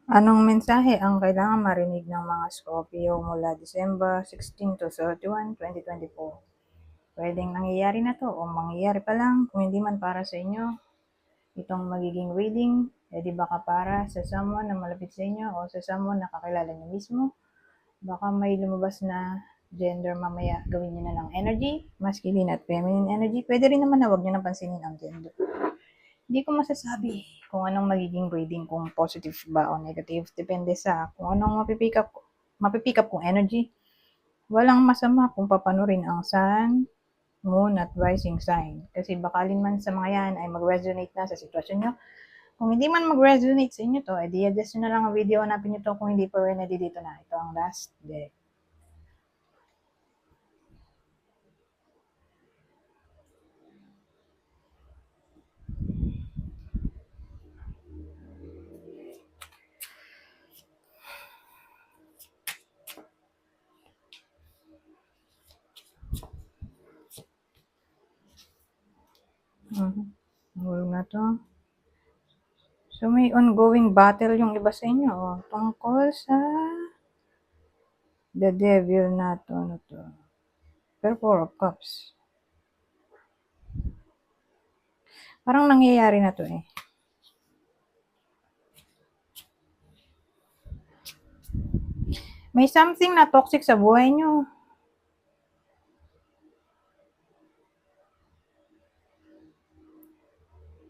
Anong mensahe ang kailangan marinig ng mga Scorpio mula December 16 to 31, 2024? Pwedeng nangyayari na to o mangyayari pa lang. Kung hindi man para sa inyo, itong magiging reading, di baka para sa someone na malapit sa inyo o sa someone na kakilala niyo mismo. Baka may lumabas na gender mamaya, gawin niyo na ng energy, masculine at feminine energy. Pwede rin naman na huwag niyo nang pansinin ang gender. Hindi ko masasabi kung anong magiging reading, kung positive ba o negative. Depende sa kung anong mapipick up kong energy. Walang masama kung papanurin ang sun, moon at rising sign. Kasi bakalin man sa mga yan ay mag-resonate na sa sitwasyon nyo. Kung hindi man mag-resonate sa inyo to, edi adjust nyo na lang ang video, hanapin nyo to kung hindi pa rin, edi dito na. Ito ang last deck. Hulog na to. So, may ongoing battle yung iba sa inyo. Tungkol sa the devil na to. Ano to? Pero 4 of Cups. Parang nangyayari na to eh. May something na toxic sa buhay nyo.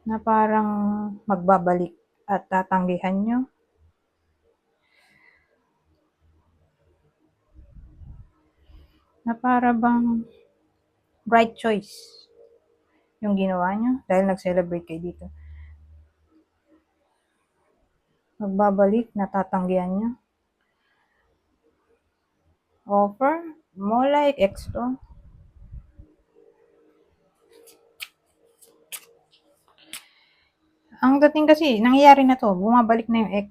Na parang magbabalik at tatanggihan nyo. Na para bang right choice yung ginawa nyo dahil nag-celebrate kayo dito. Magbabalik, natatanggihan nyo. Offer, more like ex to. Ang dating kasi, nangyayari na to, bumabalik na yung ex.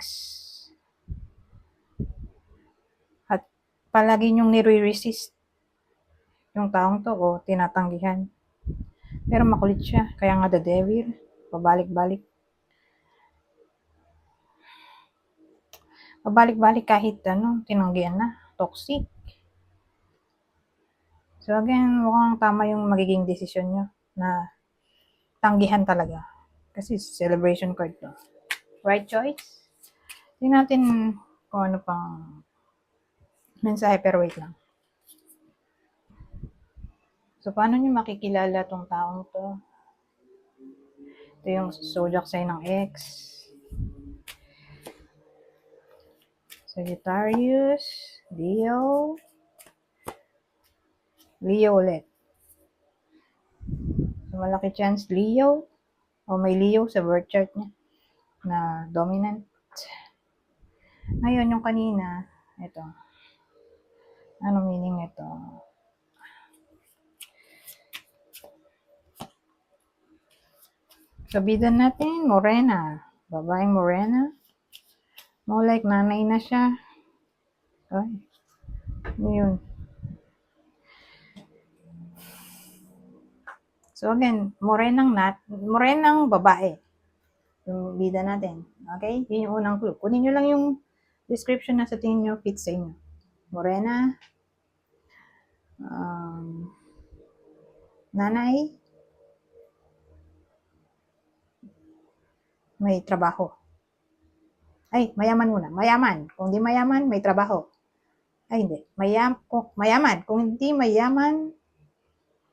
At palagi nyong nire-resist yung taong to o tinatanggihan. Pero makulit siya, kaya nga the devil, pabalik-balik. Pabalik-balik kahit tinanggihan na, toxic. So again, mukhang tama yung magiging desisyon nyo na tanggihan talaga. Kasi celebration card to. Right choice? Tingnan natin kung ano pang mensahe, pero wait lang. So, paano nyo makikilala tong taong to? Ito yung zodiac sign ng X. Sagittarius, Leo ulit. So, malaki chance Leo o may Leo sa birth chart niya na dominant. Ngayon, yung kanina, ito. Anong meaning ito? Sabidan natin, morena. Babaeng morena. More like nanay na siya. Ay. Yun. So again, morenang babae. Yung bida natin. Okay? Yun yung unang clue. Kunin nyo lang yung description na sa tingin nyo fit sa inyo. Morena. Nanay. May trabaho. Ay, mayaman muna. Mayaman. Kung di mayaman, may trabaho. Ay, hindi. Mayaman. Kung hindi mayaman,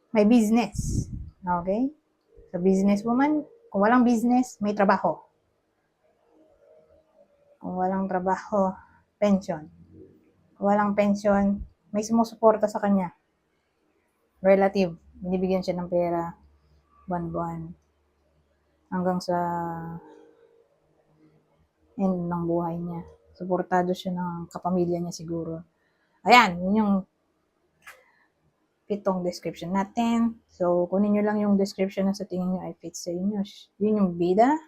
may business. Okay? So, business woman, kung walang business, may trabaho. Kung walang trabaho, pension. Kung walang pension, may sumusuporta sa kanya. Relative. Binibigyan siya ng pera buwan-buwan. Hanggang sa end ng buhay niya. Suportado siya ng kapamilya niya siguro. Ayan, yun yung 7 description natin. So, kunin nyo lang yung description na sa tingin nyo ay fit sa inyo. Yun yung bida.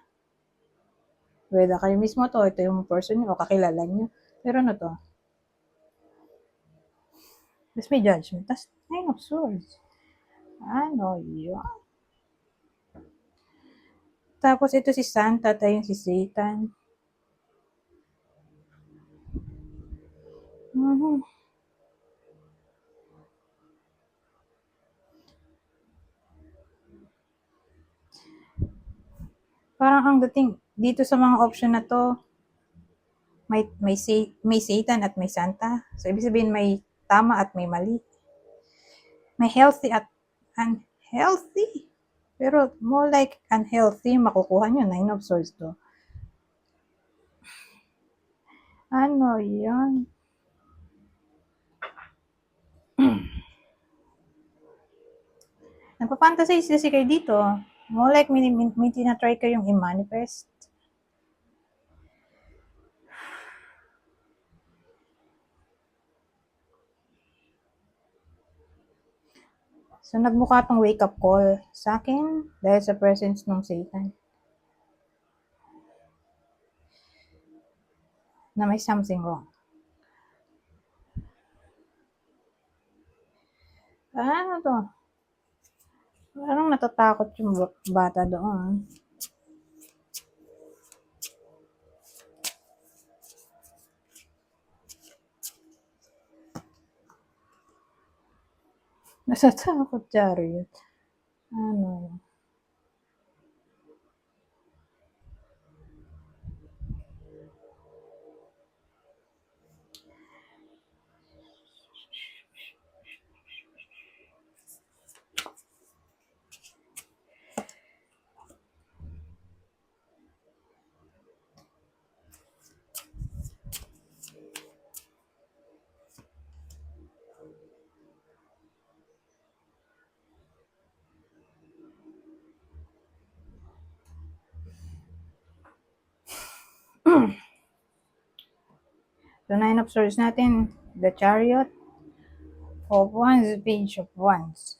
Whether kayo mismo to, ito yung person nyo o kakilala nyo. Pero ano to? Tapos may judgment. Tapos, Nine of Swords. Ano yun? Tapos ito si Santa, tayo si Satan. Mhm. Parang ang dating dito sa mga option na 'to, may Satan at may Santa. So, ibig sabihin may tama at may mali. May healthy at unhealthy. Pero more like unhealthy yung makukuha nyo, Nine of Swords 'to. Ano 'yan? Nagpa-fantasize kasi kayo dito. More like may tina-try kayong i-manifest. So, nagmukha tong wake up call sa akin dahil sa presence ng Satan. Na may something wrong. Ano to? Parang natatakot yung bata doon. Natatakot, Chariot. Ano? So, Nine of Swords natin, the Chariot of Wands, Page of Wands.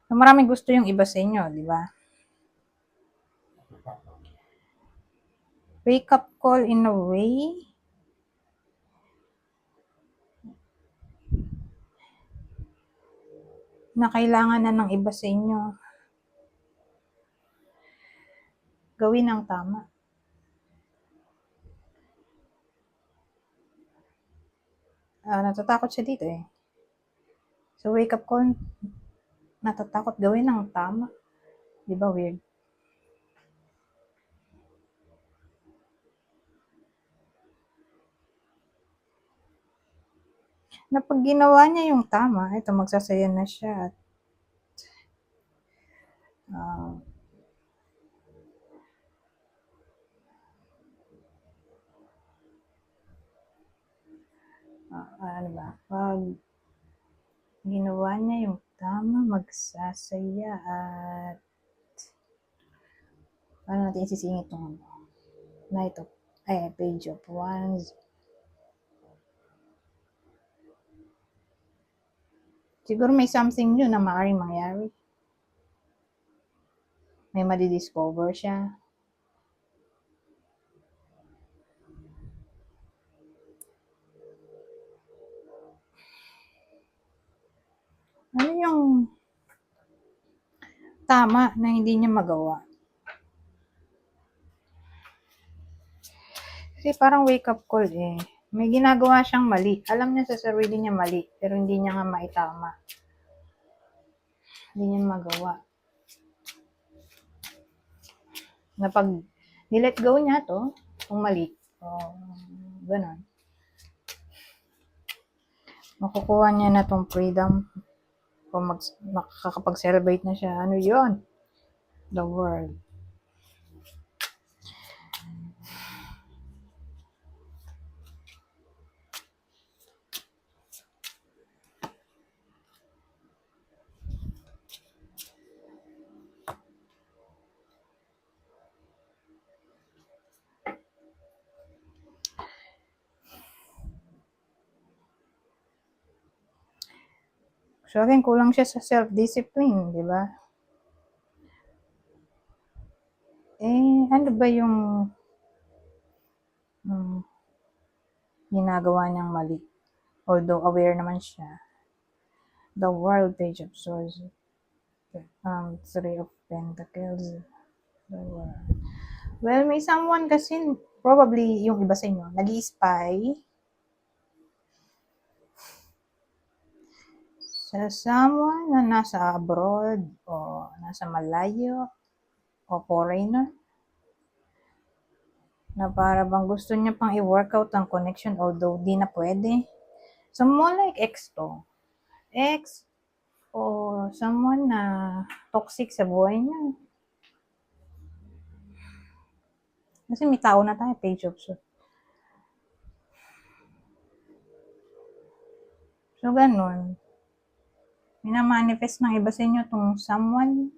So, maraming gusto yung iba sa inyo, di ba? Wake up call in a way na kailangan na ng iba sa inyo gawin ang tama. Natatakot siya dito eh. So, wake up call, natatakot gawin ang tama. Di ba weird? Na pag ginawa niya yung tama, ito magsasaya na siya at ano ba? Pag ginawa niya yung tama, magsasaya at paano natin isisingit itong Knight of Page of Wands. Siguro may something new na maaaring mangyari. May madidiscover siya. Ano yung tama na hindi niya magawa? Kasi parang wake up call eh. May ginagawa siyang mali. Alam niya sa sarili niya mali, pero hindi niya nga maitama. Hindi niya magawa. Na pag nilet go niya to, kung mali, ganun. Makukuha niya na tong freedom kung makakapag-celebrate na siya. Ano yon? The world. So, again, kulang siya sa self-discipline, di ba? Ano ba yung ginagawa niyang mali? Although aware naman siya. The World, Page of Swords. Three of Pentacles. The World. Well, may someone kasi, probably yung iba sa inyo, nag-i-spy Sa someone na nasa abroad o nasa malayo o foreigner na para bang gusto niya pang i-workout ang connection although di na pwede. So, more like ex to. Ex o someone na toxic sa buhay niya. Kasi may tao na tayo, page of swords. So, ganun. Minamanifest ng iba sa inyo itong someone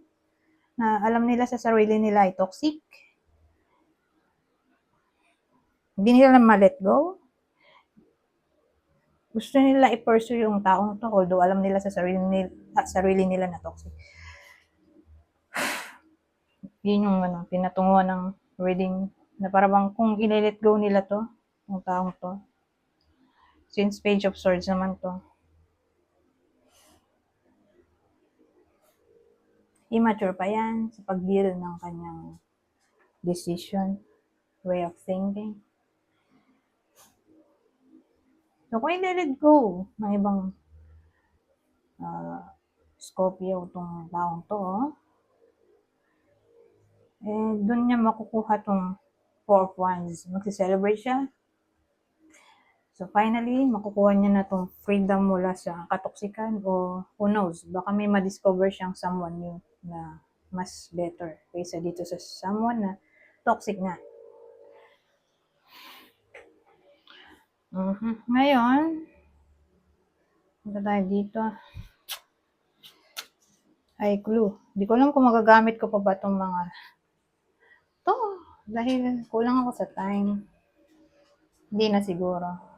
na alam nila sa sarili nila ay toxic. Hindi nila ma-let go. Gusto nila i-pursue yung taong to although alam nila sa sarili nila na toxic. Yun yung pinatunguhan ng reading na parang kung i-let go nila to, yung taong to. Since page of swords naman to. Immature pa yan sa pag-deal ng kanyang decision, way of thinking. So, kung i-let go ng ibang Scorpio itong taong to, doon niya makukuha itong 4 of Wands. Magsi-celebrate siya. So, finally, makukuha niya na itong freedom mula sa katoksikan o who knows, baka may ma-discover siyang someone new na mas better kaysa dito sa someone na toxic nga. Ngayon, punta tayo dito. Ay, clue. Di ko alam kung magagamit ko pa ba itong mga to. Dahil kulang ako sa time. Hindi na siguro.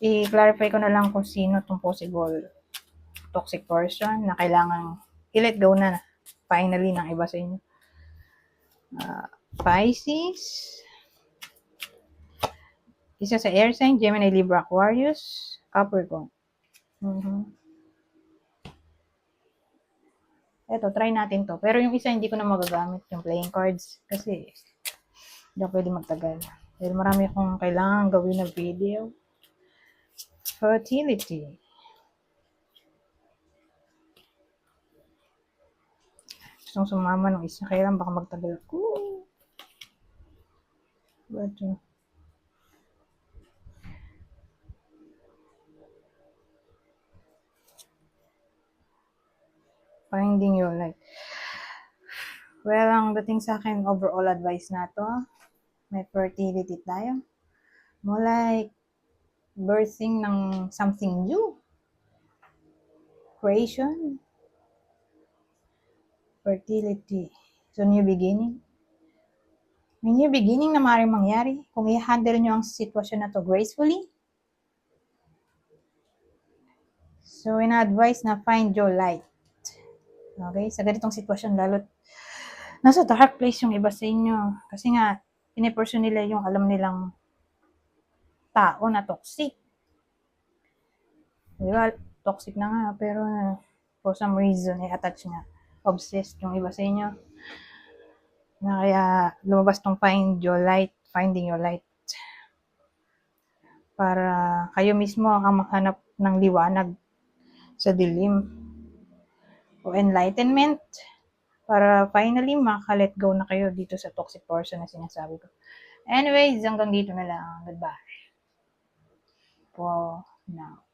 I-clarify ko na lang kung sino itong possible toxic person na kailangan i-let go na finally ng iba sa inyo. Pisces. Isa sa air sign, Gemini, Libra, Aquarius, Capricorn. Eto, try natin to. Pero yung isa hindi ko na magagamit, yung playing cards. Kasi hindi ako pwede magtagal. Dahil marami akong kailangan gawin na video. Fertility. Gustong sumama ng isa. Kailan baka magtagal ako. But, finding your light. Well, ang dating sa akin, overall advice na to, may fertility tayo. More like birthing ng something new. Creation. Fertility. So, new beginning. May new beginning na maaaring mangyari kung i-handle nyo ang sitwasyon na to gracefully. So, ina-advise na find your light. Okay? Sa ganitong sitwasyon, lalo't nasa dark place yung iba sa inyo. Kasi nga, pinipursue nila yung alam nilang tao na toxic. Diba? Toxic na nga, pero for some reason, attach nga. Obsessed yung iba sa inyo. Na kaya lumabas tong finding your light. Para kayo mismo ang maghanap ng liwanag sa dilim. O enlightenment. Para finally maka-let go na kayo dito sa toxic person na sinasabi ko. Anyways, hanggang dito na lang. Goodbye. For now.